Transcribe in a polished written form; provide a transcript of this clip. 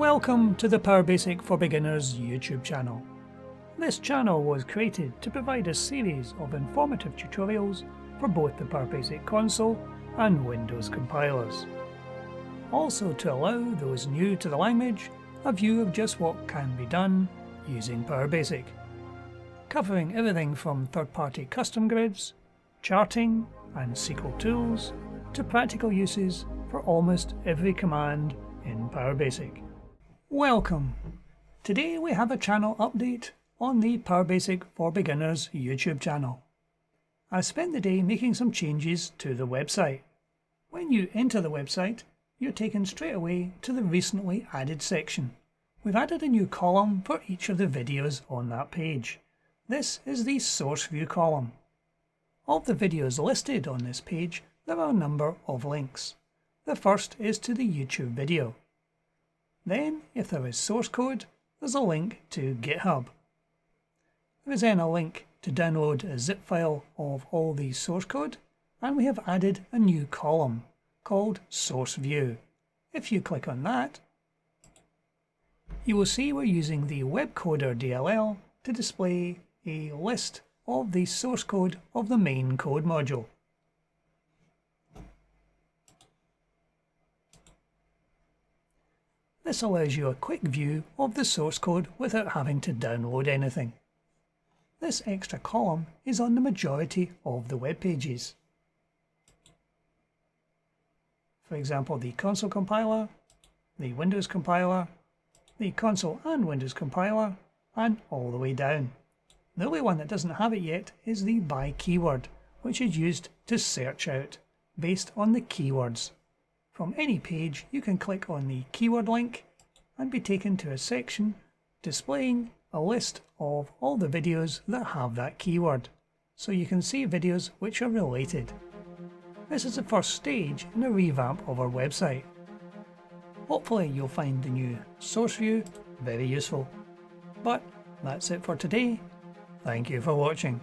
Welcome to the Power Basic for Beginners YouTube channel. This channel was created to provide a series of informative tutorials for both the Power Basic console and Windows compilers. Also to allow those new to the language a view of just what can be done using Power Basic, covering everything from third-party custom grids, charting and SQL tools, to practical uses for almost every command in Power Basic. Welcome! Today we have a channel update on the Power Basic for Beginners YouTube channel. I spent the day making some changes to the website. When you enter the website, you're taken straight away to the recently added section. We've added a new column for each of the videos on that page. This is the source view column. Of the videos listed on this page, there are a number of links. The first is to the YouTube video. Then, if there is source code, there's a link to GitHub. There is then a link to download a zip file of all the source code, and we have added a new column called Source View. If you click on that, you will see we're using the WebCoder DLL to display a list of the source code of the main code module. This allows you a quick view of the source code without having to download anything. This extra column is on the majority of the web pages. For example, the console compiler, the Windows compiler, the console and Windows compiler, and all the way down. The only one that doesn't have it yet is the by keyword, which is used to search out based on the keywords. From any page, you can click on the keyword link and be taken to a section displaying a list of all the videos that have that keyword, so you can see videos which are related. This is the first stage in a revamp of our website. Hopefully you'll find the new source view very useful. But that's it for today. Thank you for watching.